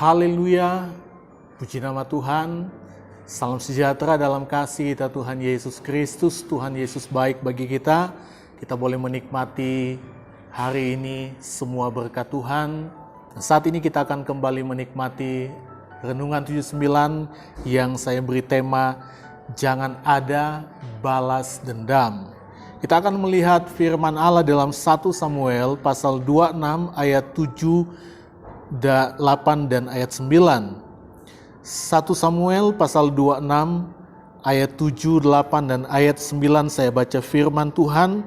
Haleluya, puji nama Tuhan. Salam sejahtera dalam kasih kita Tuhan Yesus Kristus. Tuhan Yesus baik bagi kita. Kita boleh menikmati hari ini semua berkat Tuhan. Saat ini kita akan kembali menikmati Renungan 79 yang saya beri tema Jangan Ada Balas Dendam. Kita akan melihat firman Allah dalam 1 Samuel pasal 26 ayat 7, 8 dan ayat 9. 1 Samuel pasal 26 ayat 7, 8 dan ayat 9 saya baca firman Tuhan.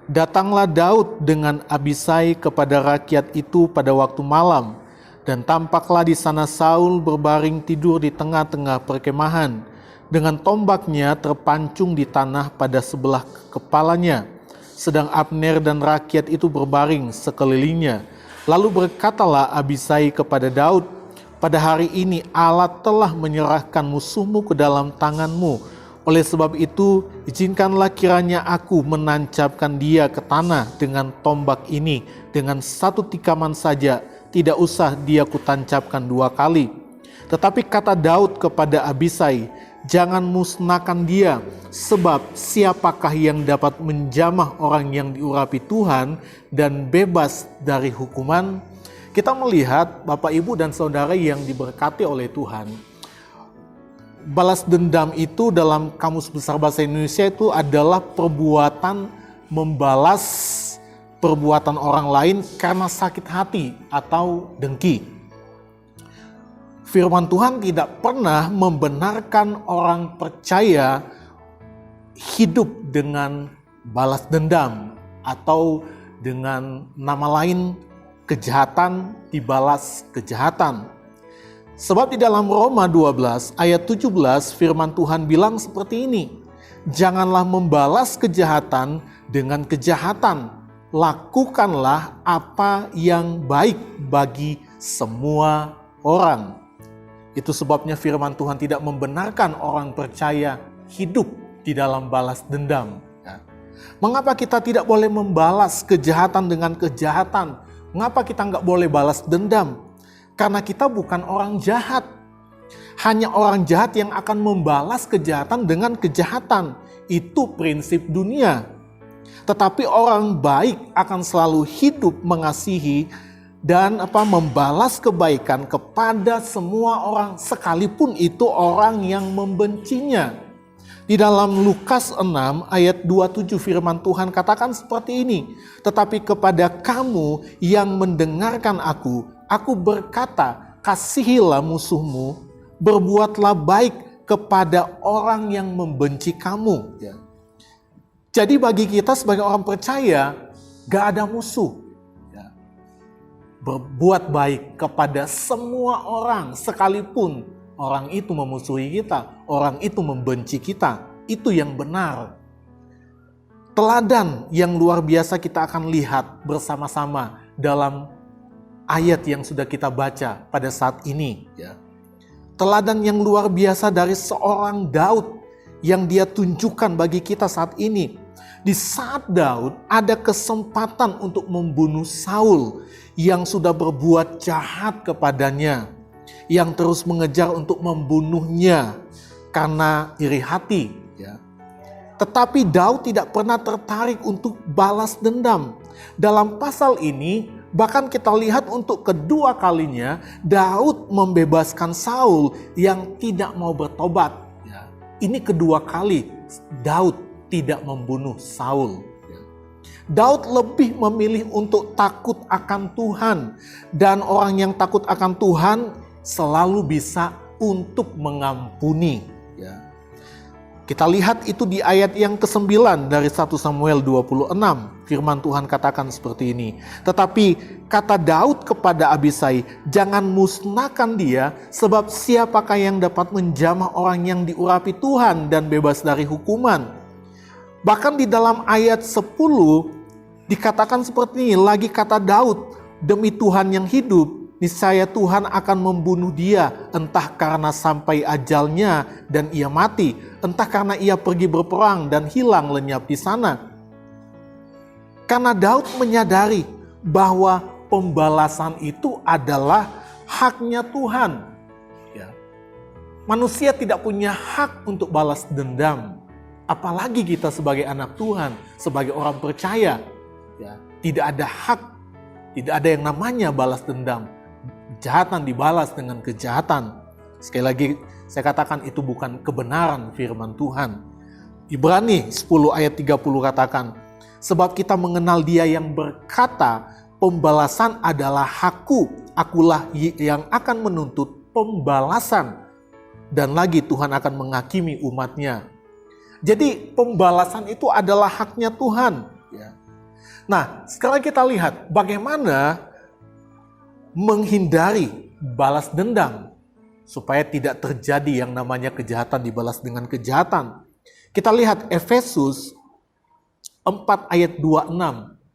Datanglah Daud dengan Abisai kepada rakyat itu pada waktu malam, dan tampaklah di sana Saul berbaring tidur di tengah-tengah perkemahan, dengan tombaknya terpancung di tanah pada sebelah kepalanya, sedang Abner dan rakyat itu berbaring sekelilingnya. Lalu berkatalah Abisai kepada Daud, pada hari ini Allah telah menyerahkan musuhmu ke dalam tanganmu. Oleh sebab itu, izinkanlah kiranya aku menancapkan dia ke tanah dengan tombak ini, dengan satu tikaman saja, tidak usah dia kutancapkan 2 kali. Tetapi kata Daud kepada Abisai, jangan musnahkan dia, sebab siapakah yang dapat menjamah orang yang diurapi Tuhan dan bebas dari hukuman? Kita melihat Bapak, Ibu, dan Saudara yang diberkati oleh Tuhan. Balas dendam itu dalam Kamus Besar Bahasa Indonesia itu adalah perbuatan membalas perbuatan orang lain karena sakit hati atau dengki. Firman Tuhan tidak pernah membenarkan orang percaya hidup dengan balas dendam atau dengan nama lain kejahatan dibalas kejahatan. Sebab di dalam Roma 12 ayat 17 firman Tuhan bilang seperti ini, janganlah membalas kejahatan dengan kejahatan, lakukanlah apa yang baik bagi semua orang. Itu sebabnya firman Tuhan tidak membenarkan orang percaya hidup di dalam balas dendam. Mengapa kita tidak boleh membalas kejahatan dengan kejahatan? Mengapa kita nggak boleh balas dendam? Karena kita bukan orang jahat. Hanya orang jahat yang akan membalas kejahatan dengan kejahatan. Itu prinsip dunia. Tetapi orang baik akan selalu hidup mengasihi dan membalas kebaikan kepada semua orang, sekalipun itu orang yang membencinya. Di dalam Lukas 6 ayat 27 firman Tuhan katakan seperti ini, tetapi kepada kamu yang mendengarkan aku berkata, kasihilah musuhmu, berbuatlah baik kepada orang yang membenci kamu. Jadi bagi kita sebagai orang percaya, gak ada musuh. Berbuat baik kepada semua orang, sekalipun orang itu memusuhi kita, orang itu membenci kita. Itu yang benar. Teladan yang luar biasa kita akan lihat bersama-sama dalam ayat yang sudah kita baca pada saat ini. Teladan yang luar biasa dari seorang Daud yang dia tunjukkan bagi kita saat ini. Di saat Daud ada kesempatan untuk membunuh Saul yang sudah berbuat jahat kepadanya, yang terus mengejar untuk membunuhnya karena iri hati. Tetapi Daud tidak pernah tertarik untuk balas dendam. Dalam pasal ini bahkan kita lihat untuk kedua kalinya Daud membebaskan Saul yang tidak mau bertobat. Ini kedua kali Daud tidak membunuh Saul. Daud lebih memilih untuk takut akan Tuhan, dan orang yang takut akan Tuhan selalu bisa untuk mengampuni. Kita lihat itu di ayat yang ke-9 dari 1 Samuel 26. Firman Tuhan katakan seperti ini. Tetapi kata Daud kepada Abisai, jangan musnahkan dia, sebab siapakah yang dapat menjamah orang yang diurapi Tuhan dan bebas dari hukuman. Bahkan di dalam ayat 10 dikatakan seperti ini, lagi kata Daud, demi Tuhan yang hidup, niscaya Tuhan akan membunuh dia, entah karena sampai ajalnya dan ia mati, entah karena ia pergi berperang dan hilang lenyap di sana. Karena Daud menyadari bahwa pembalasan itu adalah haknya Tuhan. Ya. Manusia tidak punya hak untuk balas dendam. Apalagi kita sebagai anak Tuhan, sebagai orang percaya. Ya. Tidak ada hak, tidak ada yang namanya balas dendam. Kejahatan dibalas dengan kejahatan. Sekali lagi saya katakan itu bukan kebenaran firman Tuhan. Ibrani 10 ayat 30 katakan, sebab kita mengenal Dia yang berkata, pembalasan adalah hakku, akulah yang akan menuntut pembalasan. Dan lagi Tuhan akan menghakimi umatnya. Jadi pembalasan itu adalah haknya Tuhan. Ya. Nah, sekarang kita lihat bagaimana menghindari balas dendam supaya tidak terjadi yang namanya kejahatan dibalas dengan kejahatan. Kita lihat Efesus 4 ayat 26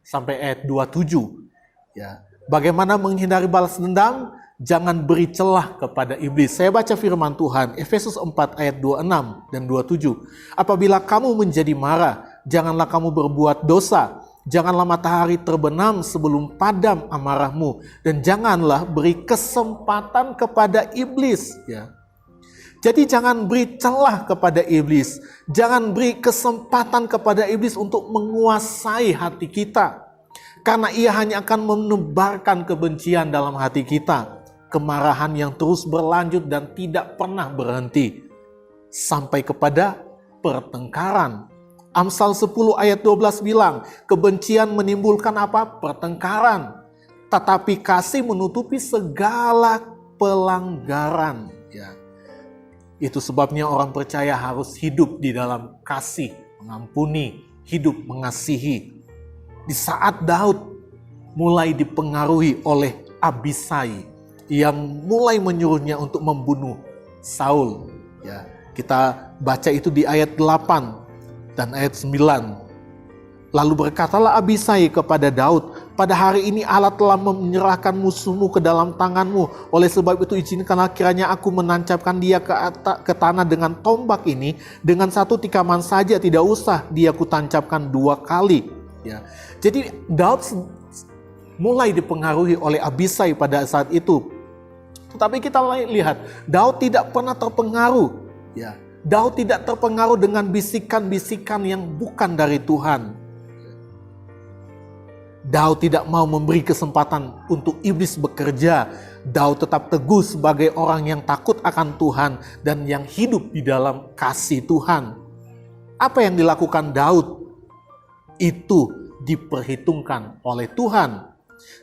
sampai ayat 27. Ya, bagaimana menghindari balas dendam? Jangan beri celah kepada iblis. Saya baca firman Tuhan, Efesus 4 ayat 26 dan 27. Apabila kamu menjadi marah, janganlah kamu berbuat dosa. Janganlah matahari terbenam sebelum padam amarahmu. Dan janganlah beri kesempatan kepada iblis. Ya. Jadi jangan beri celah kepada iblis. Jangan beri kesempatan kepada iblis untuk menguasai hati kita. Karena ia hanya akan menebarkan kebencian dalam hati kita. Kemarahan yang terus berlanjut dan tidak pernah berhenti. Sampai kepada pertengkaran. Amsal 10 ayat 12 bilang, kebencian menimbulkan apa? Pertengkaran. Tetapi kasih menutupi segala pelanggaran. Ya. Itu sebabnya orang percaya harus hidup di dalam kasih, mengampuni, hidup mengasihi. Di saat Daud mulai dipengaruhi oleh Abisai yang mulai menyuruhnya untuk membunuh Saul. Ya, kita baca itu di ayat 8 dan ayat 9. Lalu berkatalah Abisai kepada Daud, pada hari ini Allah telah menyerahkan musuhmu ke dalam tanganmu. Oleh sebab itu izinkanlah kiranya aku menancapkan dia ke tanah dengan tombak ini. Dengan satu tikaman saja, tidak usah dia kutancapkan 2 kali. Ya. Jadi Daud mulai dipengaruhi oleh Abisai pada saat itu. Tetapi kita lihat, Daud tidak pernah terpengaruh. Ya. Daud tidak terpengaruh dengan bisikan-bisikan yang bukan dari Tuhan. Daud tidak mau memberi kesempatan untuk iblis bekerja. Daud tetap teguh sebagai orang yang takut akan Tuhan dan yang hidup di dalam kasih Tuhan. Apa yang dilakukan Daud itu diperhitungkan oleh Tuhan.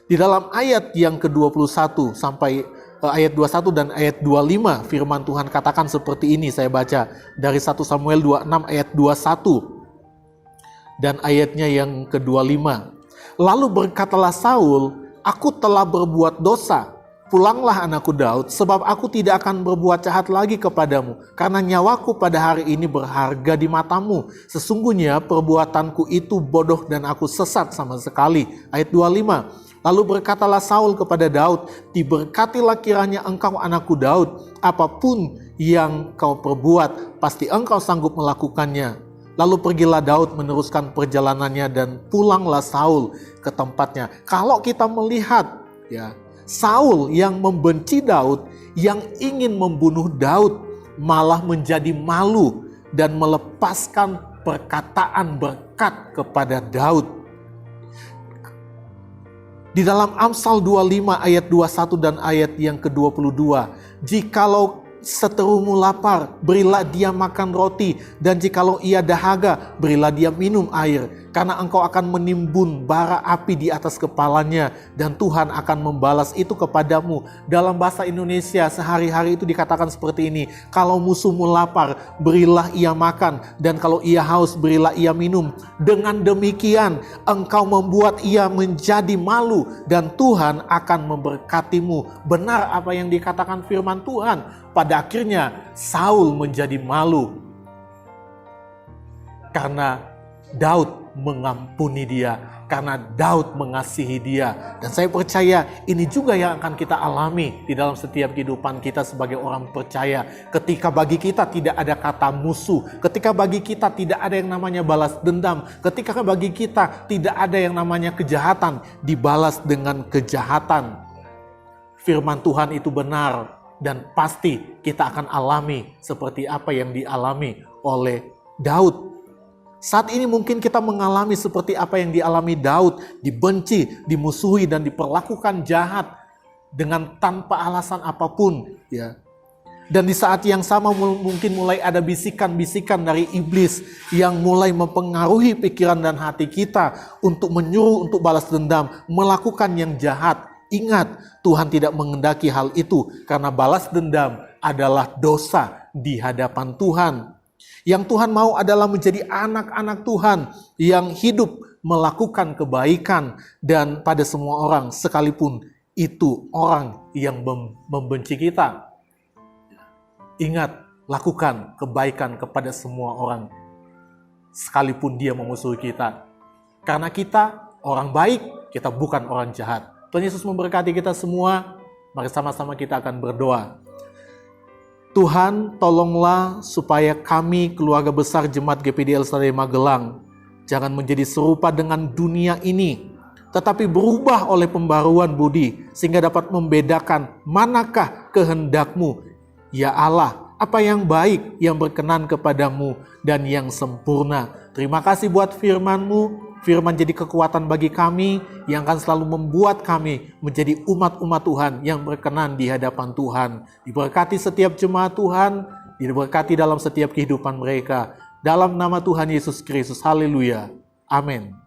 Di dalam ayat yang ke-21 sampai ayat 21 dan ayat 25 firman Tuhan katakan seperti ini, saya baca dari 1 Samuel 26 ayat 21 dan ayatnya yang ke-25. Lalu berkatalah Saul, aku telah berbuat dosa. Pulanglah anakku Daud, sebab aku tidak akan berbuat jahat lagi kepadamu, karena nyawaku pada hari ini berharga di matamu. Sesungguhnya perbuatanku itu bodoh dan aku sesat sama sekali. Ayat 25. Lalu berkatalah Saul kepada Daud, diberkatilah kiranya engkau anakku Daud, apapun yang kau perbuat, pasti engkau sanggup melakukannya. Lalu pergilah Daud meneruskan perjalanannya dan pulanglah Saul ke tempatnya. Kalau kita melihat ya, Saul yang membenci Daud, yang ingin membunuh Daud, malah menjadi malu dan melepaskan perkataan berkat kepada Daud. Di dalam Amsal 25 ayat 21 dan ayat yang ke-22, jikalau seterumu lapar, berilah dia makan roti, dan jikalau ia dahaga, berilah dia minum air, karena engkau akan menimbun bara api di atas kepalanya, dan Tuhan akan membalas itu kepadamu. Dalam bahasa Indonesia sehari-hari itu dikatakan seperti ini, kalau musuhmu lapar, berilah ia makan, dan kalau ia haus, berilah ia minum. Dengan demikian, engkau membuat ia menjadi malu, dan Tuhan akan memberkatimu. Benar apa yang dikatakan firman Tuhan. Pada akhirnya Saul menjadi malu karena Daud mengampuni dia, karena Daud mengasihi dia. Dan saya percaya ini juga yang akan kita alami di dalam setiap kehidupan kita sebagai orang percaya. Ketika bagi kita tidak ada kata musuh, ketika bagi kita tidak ada yang namanya balas dendam, ketika bagi kita tidak ada yang namanya kejahatan dibalas dengan kejahatan. firman Tuhan itu benar dan pasti kita akan alami seperti apa yang dialami oleh Daud. Saat ini mungkin kita mengalami seperti apa yang dialami Daud, dibenci, dimusuhi dan diperlakukan jahat dengan tanpa alasan apapun, ya. Dan di saat yang sama mungkin mulai ada bisikan-bisikan dari iblis yang mulai mempengaruhi pikiran dan hati kita untuk menyuruh untuk balas dendam, melakukan yang jahat. Ingat, Tuhan tidak menghendaki hal itu karena balas dendam adalah dosa di hadapan Tuhan. Yang Tuhan mau adalah menjadi anak-anak Tuhan yang hidup melakukan kebaikan dan pada semua orang sekalipun itu orang yang membenci kita. Ingat, lakukan kebaikan kepada semua orang sekalipun dia memusuhi kita. Karena kita orang baik, kita bukan orang jahat. Tuhan Yesus memberkati kita semua. Mari sama-sama kita akan berdoa. Tuhan, tolonglah supaya kami keluarga besar Jemaat GPD El Shaddai Magelang jangan menjadi serupa dengan dunia ini, tetapi berubah oleh pembaruan budi sehingga dapat membedakan manakah kehendak-Mu, ya Allah, apa yang baik, yang berkenan kepadamu dan yang sempurna. Terima kasih buat firman-Mu. Firman jadi kekuatan bagi kami yang akan selalu membuat kami menjadi umat-umat Tuhan yang berkenan di hadapan Tuhan. Diberkati setiap jemaat Tuhan, diberkati dalam setiap kehidupan mereka. Dalam nama Tuhan Yesus Kristus, haleluya. Amin.